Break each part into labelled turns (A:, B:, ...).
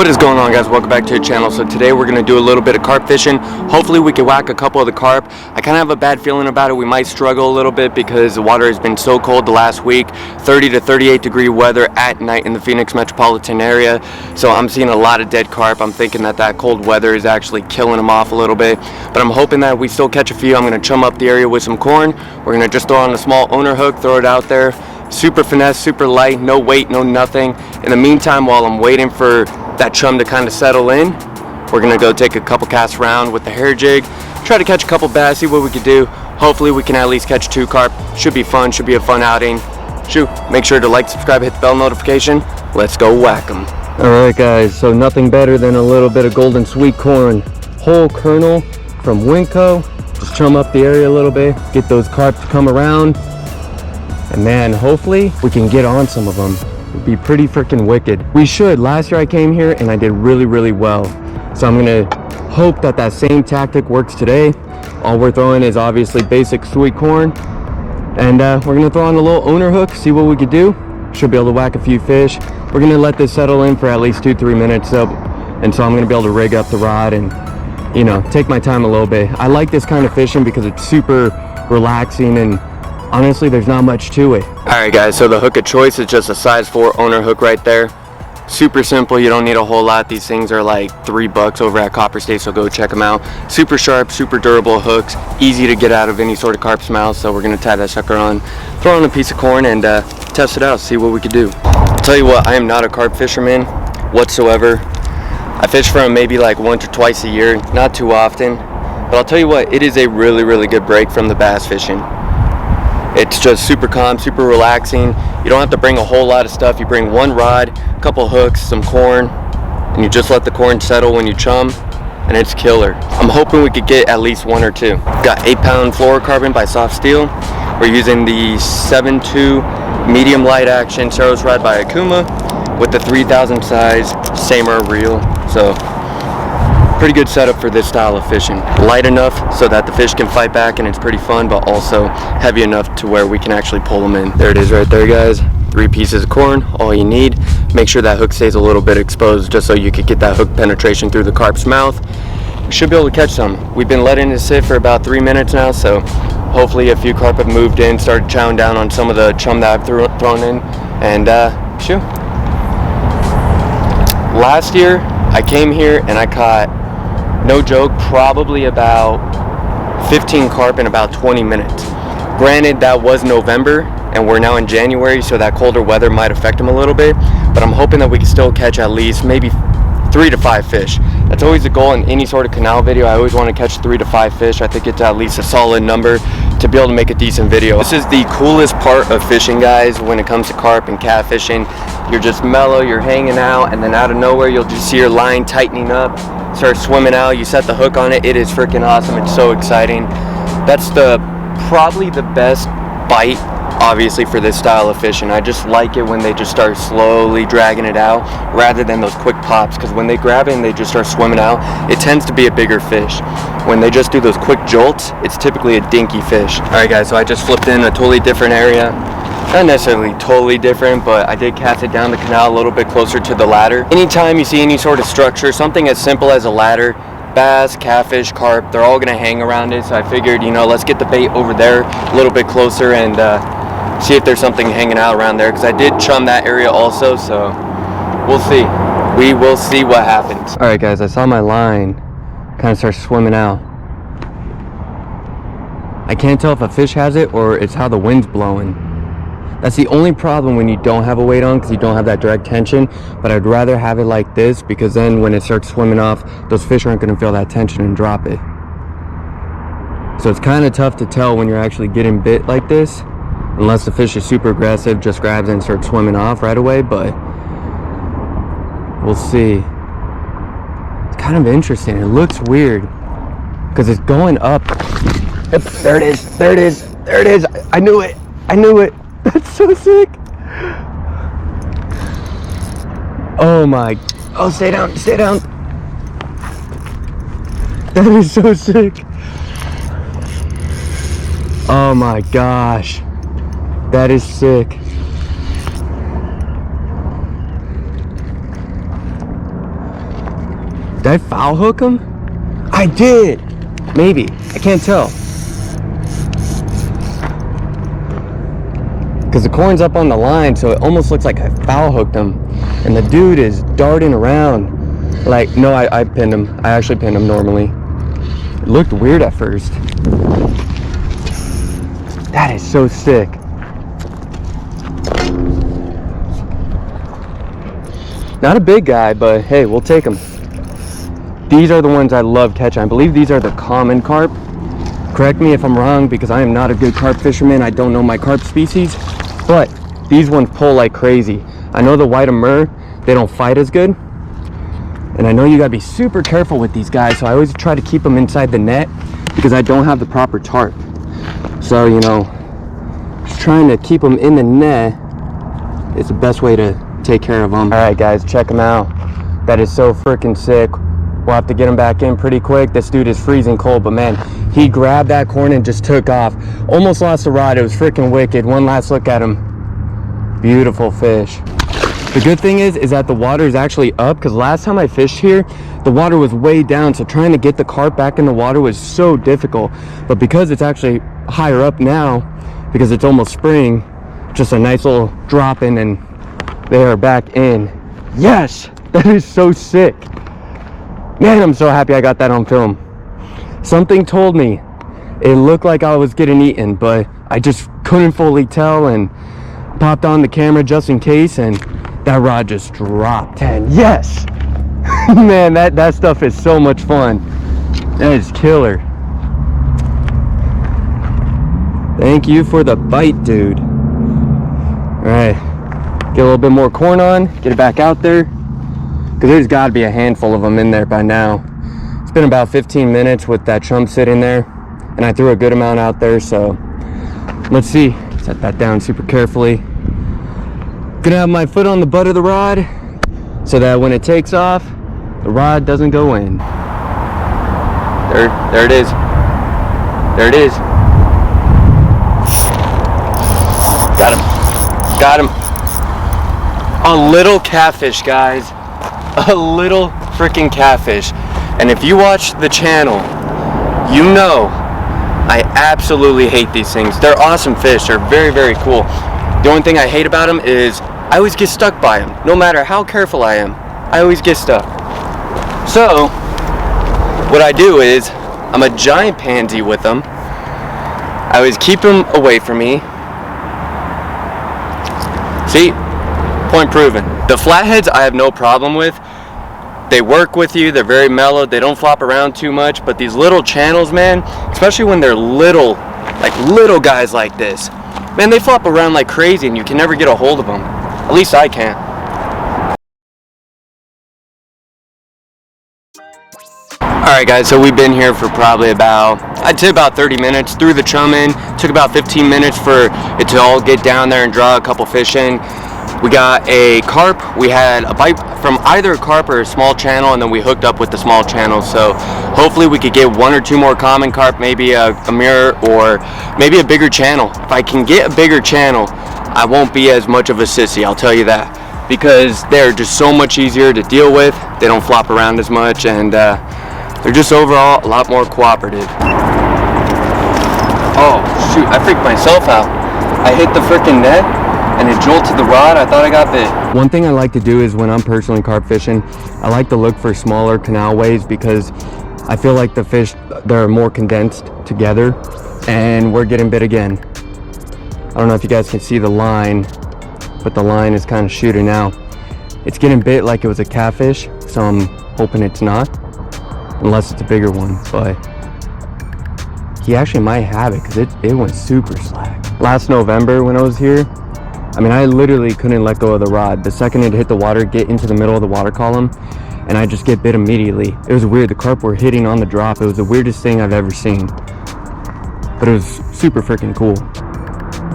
A: What is going on, guys? Welcome back to the channel. So today we're going to do a little bit of carp fishing. Hopefully we can whack a couple of the carp. I kind of have a bad feeling about it. We might struggle a little bit because the water has been so cold the last week. 30 to 38 degree weather at night in the Phoenix metropolitan area. So I'm seeing a lot of dead carp. I'm thinking that cold weather is actually killing them off a little bit. But I'm hoping that we still catch a few. I'm going to chum up the area with some corn. We're going to just throw on a small owner hook, throw it out there. Super finesse, super light, no weight, no nothing. In the meantime, while I'm waiting for that chum to kind of settle in, we're gonna go take a couple casts around with the hair jig, try to catch a couple bass, see what we can do. Hopefully we can at least catch 2 carp. Should be fun, should be a fun outing. Make sure to like, subscribe, hit the bell notification. Let's go whack them. All right, guys, so nothing better than a little bit of golden sweet corn, whole kernel from Winco. Just chum up the area a little bit, get those carp to come around, and man, hopefully we can get on some of them. It'd be pretty freaking wicked. We should. Last year I came here and I did really well. So I'm gonna hope that same tactic works today. All we're throwing is obviously basic sweet corn, and we're gonna throw on a little owner hook, see what we could do. Should be able to whack a few fish. We're gonna let this settle in for at least 2-3 minutes up, and so I'm gonna be able to rig up the rod and, you know, take my time a little bit. I like this kind of fishing because it's super relaxing, and honestly, there's not much to it. Alright guys, so the hook of choice is just a size 4 owner hook right there. Super simple, you don't need a whole lot. These things are like $3 over at Copper State, so go check them out. Super sharp, super durable hooks, easy to get out of any sort of carp's mouth. So we're gonna tie that sucker on, throw on a piece of corn, and test it out, see what we can do. I'll tell you what, I am not a carp fisherman whatsoever. I fish for them maybe like once or twice a year, not too often. But I'll tell you what, it is a really good break from the bass fishing. It's just super calm, super relaxing. You don't have to bring a whole lot of stuff. You bring one rod, a couple hooks, some corn, and you just let the corn settle when you chum, and it's killer. I'm hoping we could get at least 1 or 2. Got 8-pound fluorocarbon by Soft Steel. We're using the 7.2 medium light action Saros rod by Akuma with the 3000 size Samer reel. So pretty good setup for this style of fishing. Light enough so that the fish can fight back and it's pretty fun, but also heavy enough to where we can actually pull them in. There it is right there, guys. 3 pieces of corn, all you need. Make sure that hook stays a little bit exposed just so you can get that hook penetration through the carp's mouth. We should be able to catch some. We've been letting it sit for about 3 minutes now, so hopefully a few carp have moved in, started chowing down on some of the chum that I've thrown in, and shoot. Last year, I came here and I caught, no joke, probably about 15 carp in about 20 minutes. Granted, that was November and we're now in January, so that colder weather might affect them a little bit, but I'm hoping that we can still catch at least maybe 3 to 5 fish. That's always the goal in any sort of canal video. I always want to catch 3 to 5 fish. I think it's at least a solid number to be able to make a decent video. This is the coolest part of fishing, guys, when it comes to carp and catfishing. You're just mellow, you're hanging out, and then out of nowhere you'll just see your line tightening up, start swimming out, you set the hook on it. It is freaking awesome. It's so exciting. That's probably the best bite, obviously, for this style of fishing. I just like it when they just start slowly dragging it out rather than those quick pops, because when they grab it and they just start swimming out, it tends to be a bigger fish. When they just do those quick jolts, it's typically a dinky fish. Alright guys, so I just flipped in a totally different area. Not necessarily totally different, but I did cast it down the canal a little bit closer to the ladder. Anytime you see any sort of structure, something as simple as a ladder, bass, catfish, carp, they're all gonna hang around it. So I figured, you know, let's get the bait over there a little bit closer and see if there's something hanging out around there, because I did chum that area also, so we'll see. We will see what happens. All right guys, I saw my line kind of start swimming out. I can't tell if a fish has it or it's how the wind's blowing. That's the only problem when you don't have a weight on, because you don't have that direct tension. But I'd rather have it like this, because then when it starts swimming off, those fish aren't going to feel that tension and drop it. So it's kind of tough to tell when you're actually getting bit like this, unless the fish is super aggressive, just grabs it and starts swimming off right away. But we'll see. It's kind of interesting. It looks weird because it's going up. Yep, there it is. There it is. There it is. I knew it. I knew it. That's so sick. Oh my. Oh, stay down. Stay down. That is so sick. Oh my gosh. That is sick. Did I foul hook him? I did. Maybe. I can't tell. Because the corn's up on the line, so it almost looks like I foul hooked him. And the dude is darting around. Like, no, I pinned him. I actually pinned him normally. It looked weird at first. That is so sick. Not a big guy, but hey, we'll take him. These are the ones I love catching. I believe these are the common carp. Correct me if I'm wrong, because I am not a good carp fisherman. I don't know my carp species, but these ones pull like crazy. I know the white Amur, they don't fight as good. And I know you gotta be super careful with these guys, so I always try to keep them inside the net because I don't have the proper tarp. So, you know, just trying to keep them in the net is the best way to take care of them. All right, guys, check them out. That is so freaking sick. We'll have to get him back in pretty quick. This dude is freezing cold, but man, he grabbed that corn and just took off. Almost lost the rod. It was freaking wicked. One last look at him. Beautiful fish. The good thing is that the water is actually up, because last time I fished here, the water was way down, so trying to get the carp back in the water was so difficult. But because it's actually higher up now, because it's almost spring, just a nice little drop in and they are back in. Yes, that is so sick. Man, I'm so happy I got that on film. Something told me it looked like I was getting eaten, but I just couldn't fully tell and popped on the camera just in case, and that rod just dropped. And yes, man, that stuff is so much fun. That is killer. Thank you for the bite, dude. All right, get a little bit more corn on, get it back out there, because there's got to be a handful of them in there by now. It's been about 15 minutes with that chum sitting there, and I threw a good amount out there, so let's see. Set that down super carefully. Gonna have my foot on the butt of the rod so that when it takes off, the rod doesn't go in. There it is. There it is. Got him. Got him. A little catfish, guys. A little freaking catfish. And if you watch the channel, you know I absolutely hate these things. They're awesome fish. They're very, very cool. The only thing I hate about them is I always get stuck by them. No matter how careful I am, I always get stuck. So what I do is I'm a giant pansy with them. I always keep them away from me. See, point proven. The flatheads I have no problem with. They work with you, they're very mellow, they don't flop around too much, but these little channels, man, especially when they're little, like little guys like this, man, they flop around like crazy and you can never get a hold of them. At least I can't. Alright guys, so we've been here for probably about, I'd say about 30 minutes. Threw the chum in, took about 15 minutes for it to all get down there and draw a couple fish in. We got a carp. We had a bite from either a carp or a small channel, and then we hooked up with the small channel. So hopefully we could get one or two more common carp, maybe a mirror or maybe a bigger channel. If I can get a bigger channel, I won't be as much of a sissy, I'll tell you that, because they're just so much easier to deal with. They don't flop around as much, and they're just overall a lot more cooperative. Oh shoot, I freaked myself out. I hit the freaking net and it jolted the rod. I thought I got bit. One thing I like to do is when I'm personally carp fishing, I like to look for smaller canal waves, because I feel like the fish, they're more condensed together, and we're getting bit again. I don't know if you guys can see the line, but the line is kind of shooting out. It's getting bit like it was a catfish, so I'm hoping it's not, unless it's a bigger one, but he actually might have it, because it went super slack. Last November when I was here, I mean, I literally couldn't let go of the rod. The second it hit the water, get into the middle of the water column, and I just get bit immediately. It was weird. The carp were hitting on the drop. It was the weirdest thing I've ever seen, but it was super freaking cool.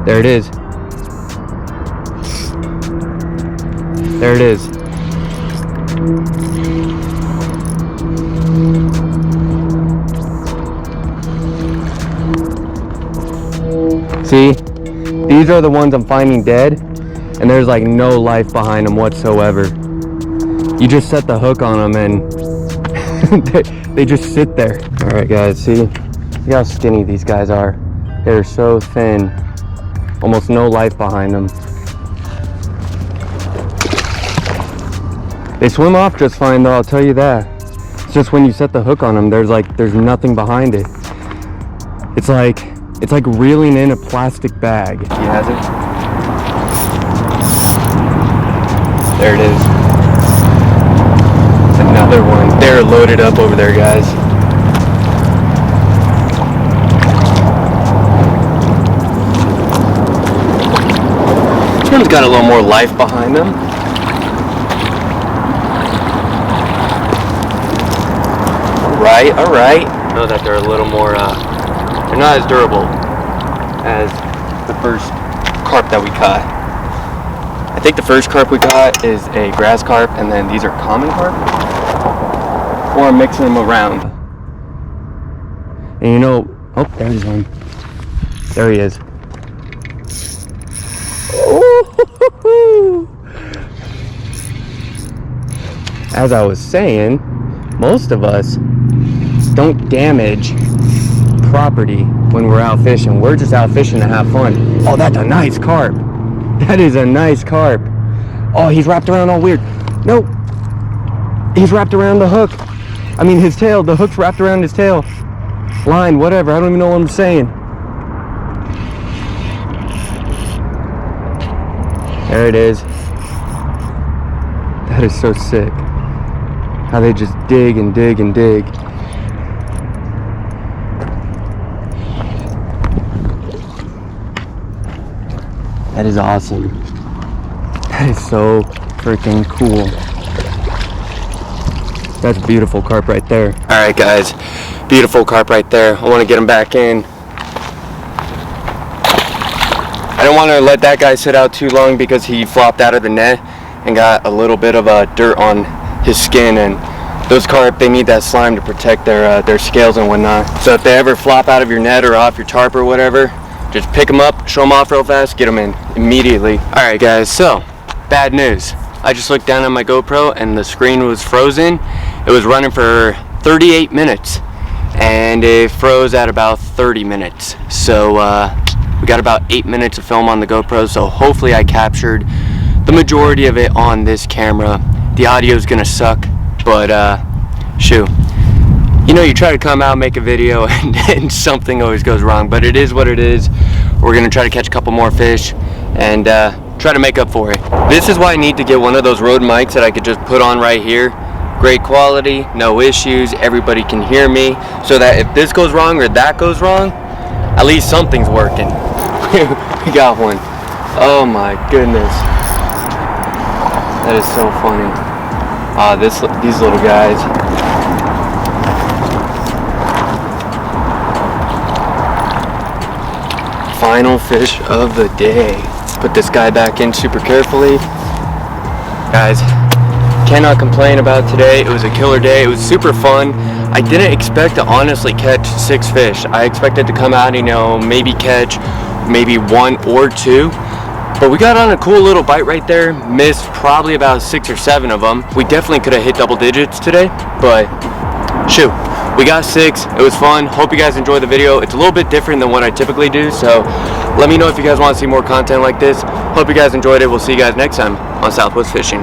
A: There it is. There it is. See? These are the ones I'm finding dead, and there's like no life behind them whatsoever. You just set the hook on them and they just sit there. All right, guys, see? Look how skinny these guys are. They're so thin. Almost no life behind them. They swim off just fine though, I'll tell you that. It's just when you set the hook on them, there's nothing behind it. It's like reeling in a plastic bag. He has it. There it is. Another one. They're loaded up over there, guys. This one's got a little more life behind them. All right. I know that they're a little more, they're not as durable as the first carp that we caught. I think the first carp we caught is a grass carp, and then these are common carp. Or I'm mixing them around. And you know, oh, there's one. There he is. Ooh. As I was saying, most of us don't damage property when we're out fishing. We're just out fishing to have fun. Oh, that's a nice carp. That is a nice carp. Oh, he's wrapped around all weird. Nope. He's wrapped around the hook. I mean, his tail. The hook's wrapped around his tail. Line, whatever. I don't even know what I'm saying. There it is. That is so sick. How they just dig and dig and dig. That is awesome. That is so freaking cool. That's a beautiful carp right there. All right, guys, beautiful carp right there. I want to get him back in. I don't want to let that guy sit out too long because he flopped out of the net and got a little bit of dirt on his skin, and those carp, they need that slime to protect their scales and whatnot. So if they ever flop out of your net or off your tarp or whatever, just pick them up, show them off real fast, get them in immediately. All right, guys, so bad news. I just looked down at my GoPro and the screen was frozen. It was running for 38 minutes and it froze at about 30 minutes. So we got about 8 minutes of film on the GoPro, so hopefully I captured the majority of it on this camera. The audio is gonna suck, but shoot. You know, you try to come out, make a video, and something always goes wrong, but it is what it is. We're gonna try to catch a couple more fish and try to make up for it. This is why I need to get one of those Rode mics that I could just put on right here. Great quality, no issues, everybody can hear me, so that if this goes wrong or that goes wrong, at least something's working. We got one. Oh my goodness. That is so funny. These little guys. Final fish of the day. Put this guy back in super carefully. Guys, cannot complain about today. It was a killer day. It was super fun. I didn't expect to honestly catch 6 fish. I expected to come out, you know, maybe catch maybe 1 or 2. But we got on a cool little bite right there. Missed probably about 6 or 7 of them. We definitely could have hit double digits today, but shoot. We got 6. It was fun. Hope you guys enjoyed the video. It's a little bit different than what I typically do, so let me know if you guys want to see more content like this. Hope you guys enjoyed it. We'll see you guys next time on Southwest Fishing.